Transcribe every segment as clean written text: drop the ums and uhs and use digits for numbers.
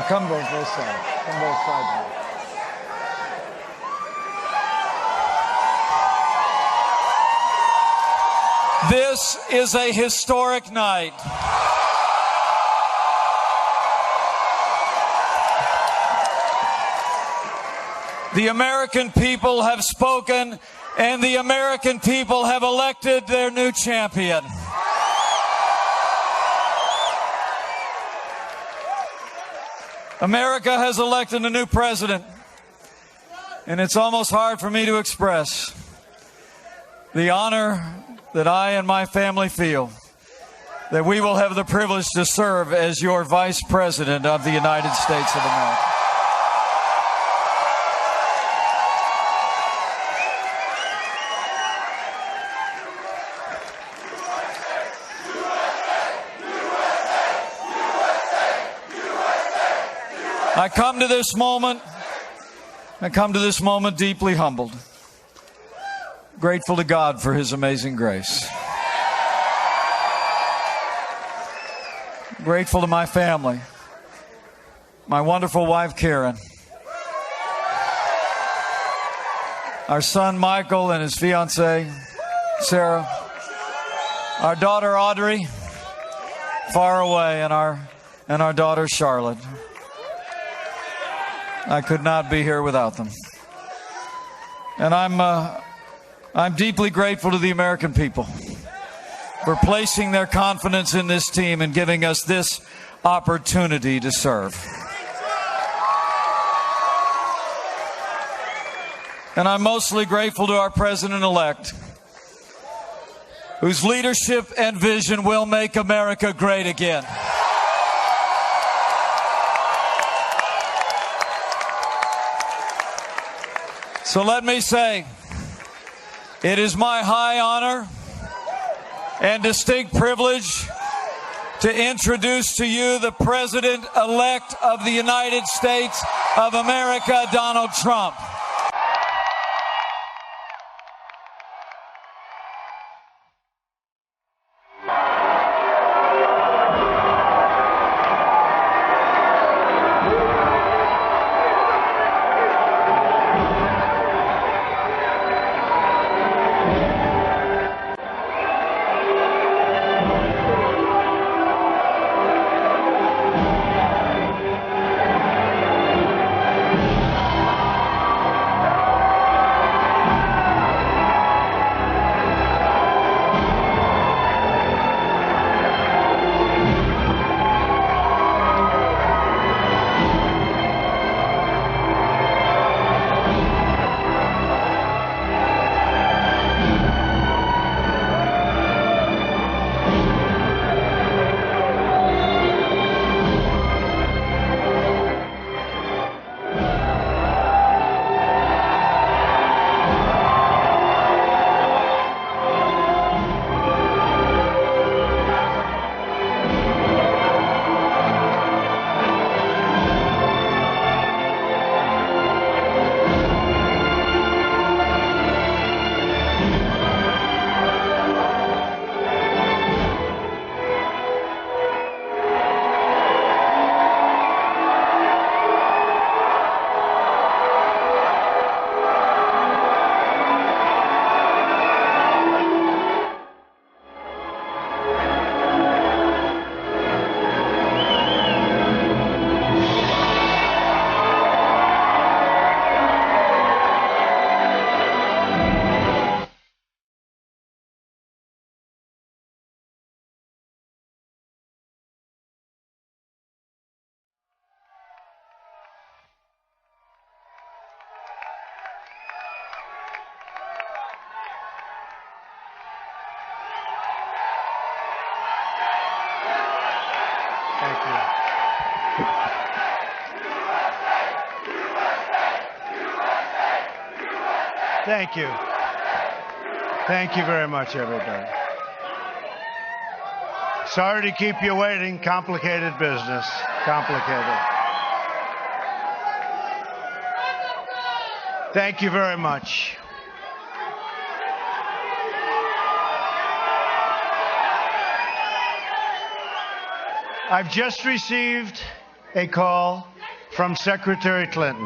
Come both sides. Come both sides. This is a historic night. The American people have spoken, and the American people have elected their new champion. America has elected a new president, and it's almost hard for me to express the honor that I and my family feel that we will have the privilege to serve as your Vice President of the United States of America. I come to this moment deeply humbled, grateful to God for His amazing grace. Grateful to my family, my wonderful wife Karen, our son Michael and his fiancée Sarah, our daughter Audrey, far away, and our daughter Charlotte. I could not be here without them. And I'm deeply grateful to the American people for placing their confidence in this team and giving us this opportunity to serve. And I'm mostly grateful to our president-elect, whose leadership and vision will make America great again. So let me say, it is my high honor and distinct privilege to introduce to you the President-elect of the United States of America, Donald Trump. Thank you. Thank you very much, everybody. Sorry to keep you waiting. Complicated business. Complicated. Thank you very much. I've just received a call from Secretary Clinton.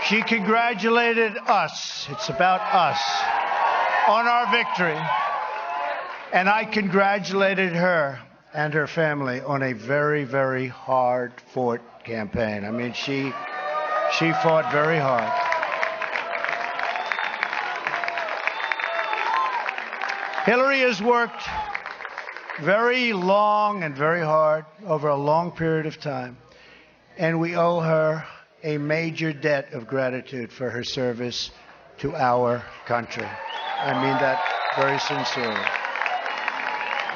She congratulated us, it's about us, on our victory. And I congratulated her and her family on a very, very hard-fought campaign. I mean, she fought very hard. Hillary has worked very long and very hard over a long period of time, and we owe her a major debt of gratitude for her service to our country. I mean that very sincerely.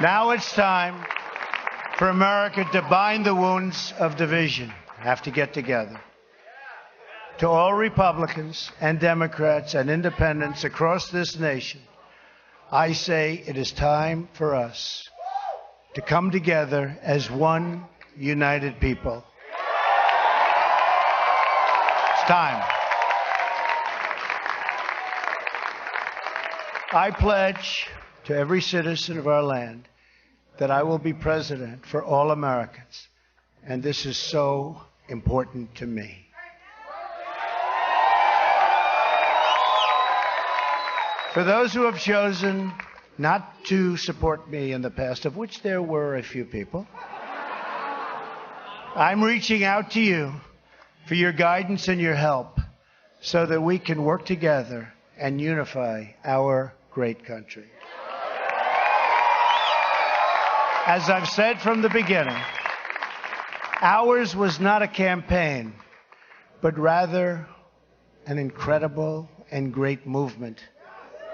Now it's time for America to bind the wounds of division. Have to get together. To all Republicans and Democrats and independents across this nation, I say it is time for us to come together as one united people. It's time. I pledge to every citizen of our land that I will be president for all Americans, and this is so important to me. For those who have chosen not to support me in the past, of which there were a few people, I'm reaching out to you for your guidance and your help so that we can work together and unify our great country. As I've said from the beginning, ours was not a campaign, but rather an incredible and great movement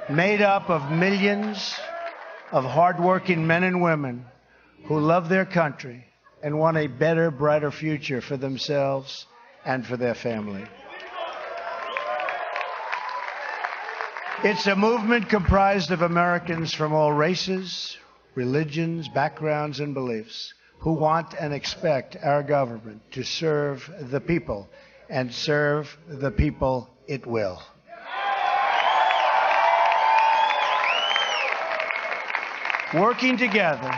made up of millions of hardworking men and women who love their country and want a better, brighter future for themselves and for their family. It's a movement comprised of Americans from all races, religions, backgrounds, and beliefs who want and expect our government to serve the people, and serve the people it will. Working together,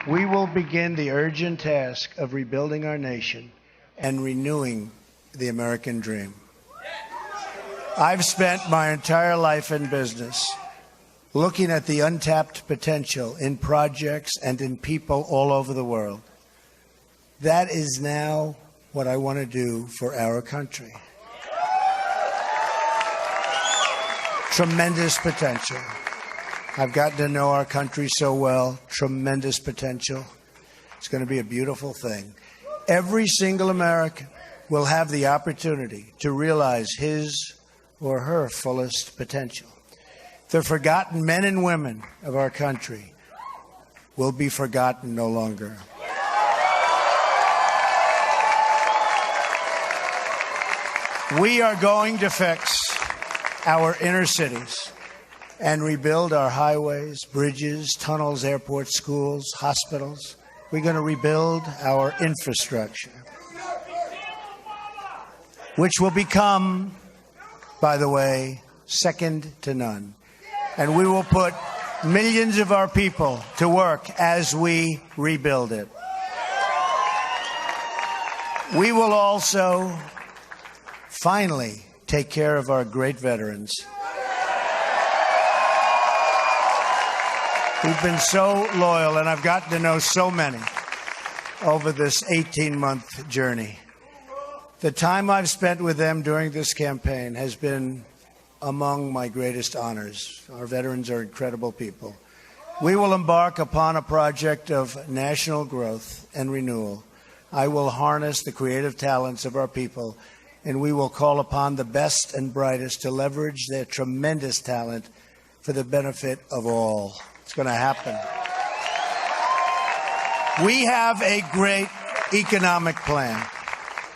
we will begin the urgent task of rebuilding our nation and renewing the American dream. I've spent my entire life in business looking at the untapped potential in projects and in people all over the world. That is now what I want to do for our country. Tremendous potential. I've gotten to know our country so well. Tremendous potential. It's going to be a beautiful thing. Every single American will have the opportunity to realize his or her fullest potential. The forgotten men and women of our country will be forgotten no longer. We are going to fix our inner cities and rebuild our highways, bridges, tunnels, airports, schools, hospitals. We're going to rebuild our infrastructure, which will become, by the way, second to none. And we will put millions of our people to work as we rebuild it. We will also finally take care of our great veterans who've been so loyal, and I've gotten to know so many over this 18-month journey. The time I've spent with them during this campaign has been among my greatest honors. Our veterans are incredible people. We will embark upon a project of national growth and renewal. I will harness the creative talents of our people, and we will call upon the best and brightest to leverage their tremendous talent for the benefit of all. It's going to happen. We have a great economic plan.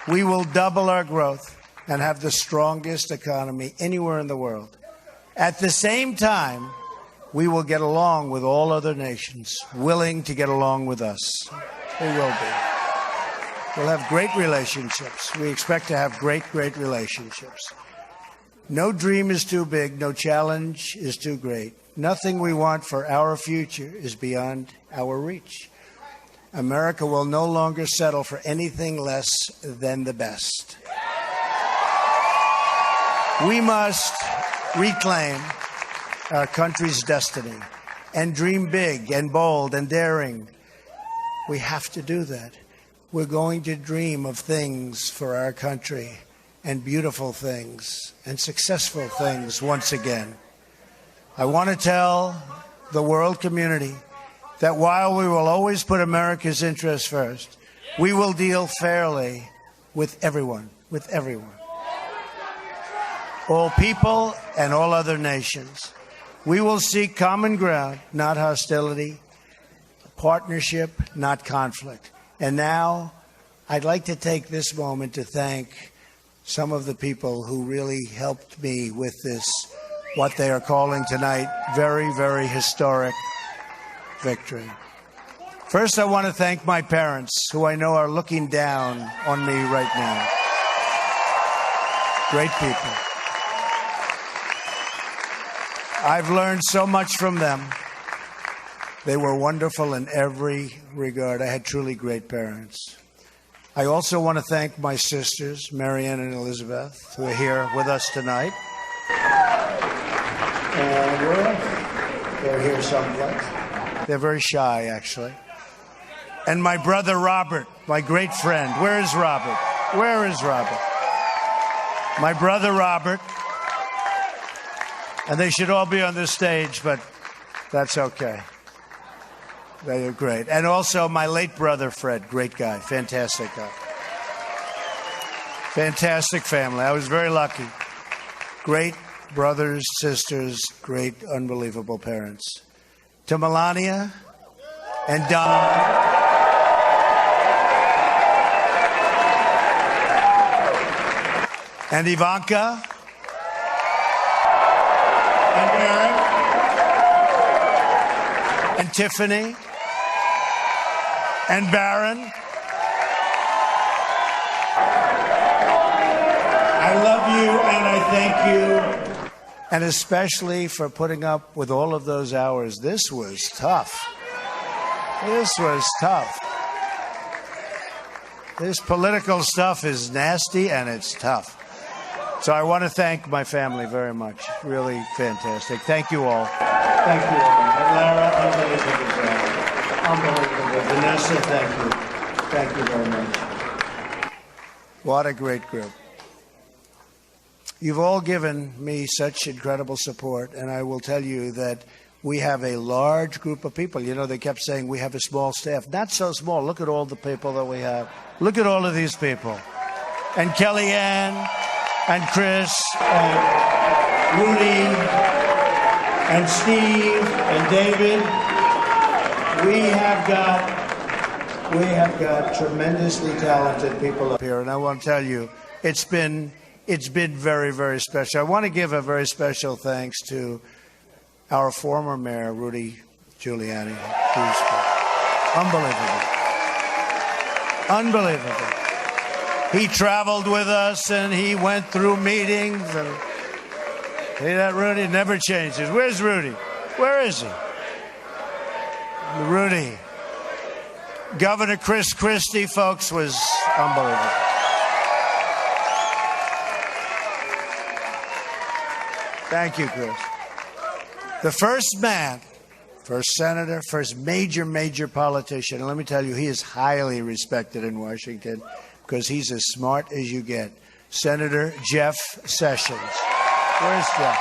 We will double our growth and have the strongest economy anywhere in the world. At the same time, we will get along with all other nations willing to get along with us. We will be. We'll have great relationships. We expect to have great relationships. No dream is too big, no challenge is too great. Nothing we want for our future is beyond our reach. America will no longer settle for anything less than the best. We must reclaim our country's destiny and dream big and bold and daring. We have to do that. We're going to dream of things for our country, and beautiful things and successful things once again. I want to tell the world community that while we will always put America's interests first, we will deal fairly with everyone, all people and all other nations. We will seek common ground, not hostility, partnership, not conflict. And now, I'd like to take this moment to thank some of the people who really helped me with this, what they are calling tonight, very, very historic victory. First, I want to thank my parents, who I know are looking down on me right now. Great people. I've learned so much from them. They were wonderful in every regard. I had truly great parents. I also want to thank my sisters, Marianne and Elizabeth, who are here with us tonight. And they're here someplace. They're very shy, actually. And my brother Robert, my great friend. Where is Robert? Where is Robert? My brother Robert. And they should all be on this stage, but that's okay. They are great. And also my late brother, Fred. Great guy. Fantastic guy. Fantastic family. I was very lucky. Great brothers, sisters, great, unbelievable parents. To Melania and Donald. And Ivanka. And Eric. And Tiffany. And Barron. I love you and I thank you. And especially for putting up with all of those hours. This was tough. This was tough. This political stuff is nasty and it's tough. So I want to thank my family very much. Really fantastic. Thank you all. Thank you all. And Lara, unbelievable. Unbelievable. Vanessa, thank you. Thank you very much. What a great group. You've all given me such incredible support, and I will tell you that we have a large group of people. You know, they kept saying we have a small staff. Not so small. Look at all the people that we have. Look at all of these people. And Kellyanne, and Chris, and Rudy, and Steve, and David. We have got tremendously talented people up here, and I want to tell you, it's been very, very special. I want to give a very special thanks to our former mayor, Rudy Giuliani. Who's unbelievable. He traveled with us, and he went through meetings. And see that Rudy never changes. Where's Rudy? Where is he? Rudy. Governor Chris Christie, folks, was unbelievable. Thank you, Chris. The first man, first senator, first major politician, and let me tell you, he is highly respected in Washington because he's as smart as you get. Senator Jeff Sessions. Where's Jeff?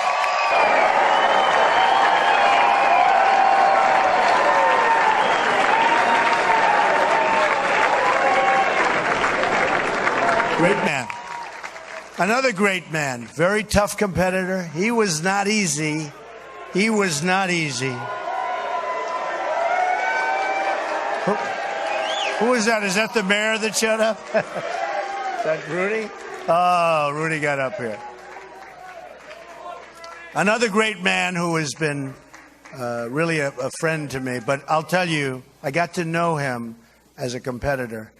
Great man. Another great man. Very tough competitor. He was not easy. He was not easy. Who is that? Is that the mayor that showed up? Is that Rudy? Oh, Rudy got up here. Another great man who has been really a friend to me. But I'll tell you, I got to know him as a competitor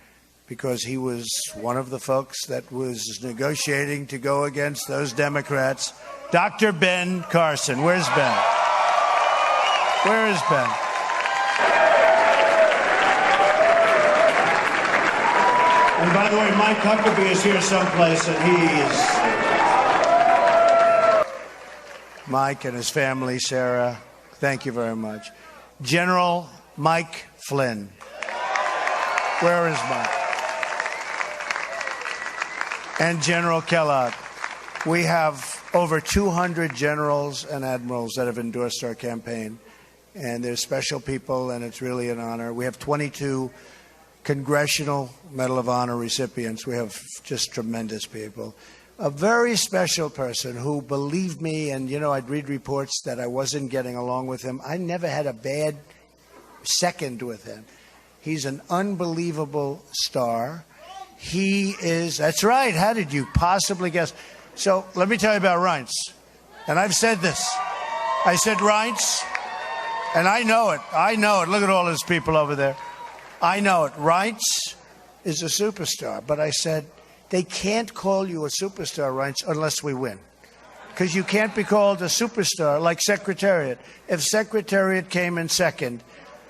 because he was one of the folks that was negotiating to go against those Democrats. Dr. Ben Carson. Where's Ben? Where is Ben? And by the way, Mike Huckabee is here someplace, and he is... Mike and his family, Sarah, thank you very much. General Mike Flynn. Where is Mike? And General Kellogg. We have over 200 generals and admirals that have endorsed our campaign. And they're special people, and it's really an honor. We have 22 Congressional Medal of Honor recipients. We have just tremendous people. A very special person who believed me, and, you know, I'd read reports that I wasn't getting along with him. I never had a bad second with him. He's an unbelievable star. He is, that's right, how did you possibly guess? So let me tell you about Reince. And I've said this. I said, Reince, and I know it. Look at all those people over there. I know it. Reince is a superstar. But I said, they can't call you a superstar, Reince, unless we win. Because you can't be called a superstar like Secretariat. If Secretariat came in second,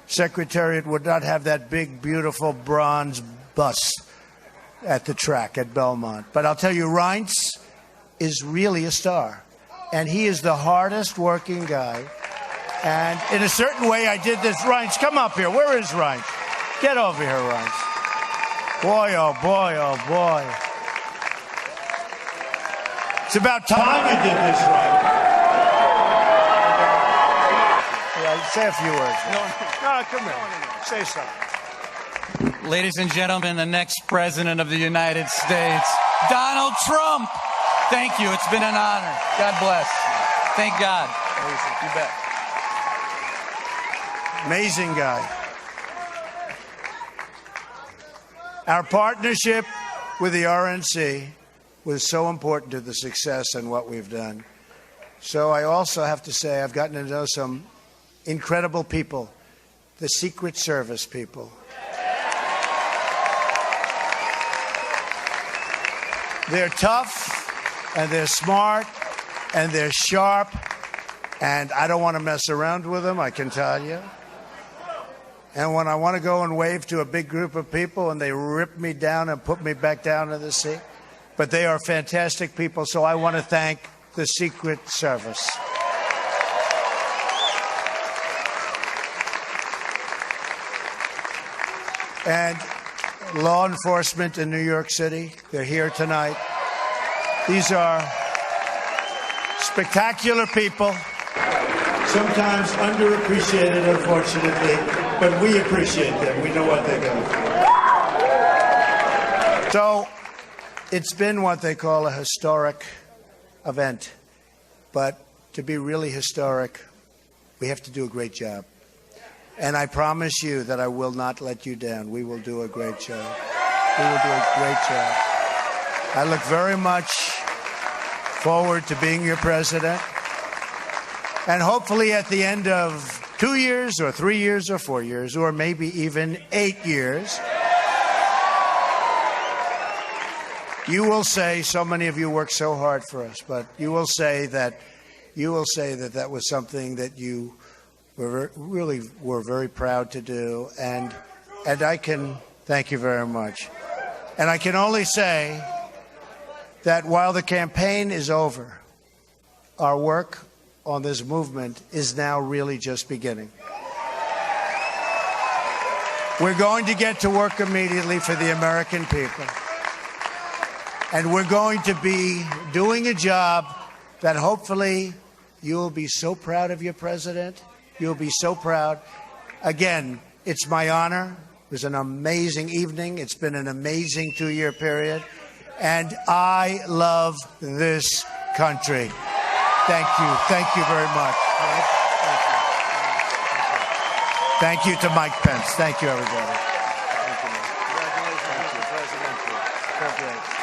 Secretariat would not have that big, beautiful bronze bus at the track at Belmont. But I'll tell you, Reince is really a star. And he is the hardest working guy. And in a certain way, I did this. Reince, come up here. Where is Reince? Get over here, Reince. Boy, oh boy, oh boy. It's about time you did this, Reince. Yeah, say a few words. No, come here. Say something. Ladies and gentlemen, the next president of the United States, Donald Trump. Thank you. It's been an honor. God bless. Thank God. You bet. Amazing guy. Our partnership with the RNC was so important to the success and what we've done. So I also have to say I've gotten to know some incredible people, the Secret Service people. They're tough, and they're smart, and they're sharp, and I don't want to mess around with them, I can tell you. And when I want to go and wave to a big group of people and they rip me down and put me back down in the seat. But they are fantastic people, so I want to thank the Secret Service. And law enforcement in New York City, they're here tonight. These are spectacular people, sometimes underappreciated, unfortunately. But we appreciate them. We know what they're going to do. So it's been what they call a historic event. But to be really historic, we have to do a great job. And I promise you that I will not let you down. We will do a great job. We will do a great job. I look very much forward to being your president. And hopefully at the end of 2 years or 3 years or 4 years or maybe even 8 years, you will say, so many of you work so hard for us, but you will say that that was something that you were very proud to do. And I can thank you very much. And I can only say that while the campaign is over, our work on this movement is now really just beginning. We're going to get to work immediately for the American people. And we're going to be doing a job that hopefully you'll be so proud of your president. You'll be so proud. Again, it's my honor. It was an amazing evening. It's been an amazing 2-year period. And I love this country. Thank you. Thank you very much. Thank you to Mike Pence. Thank you, everybody. Thank you. Congratulations, Mr. President. So great.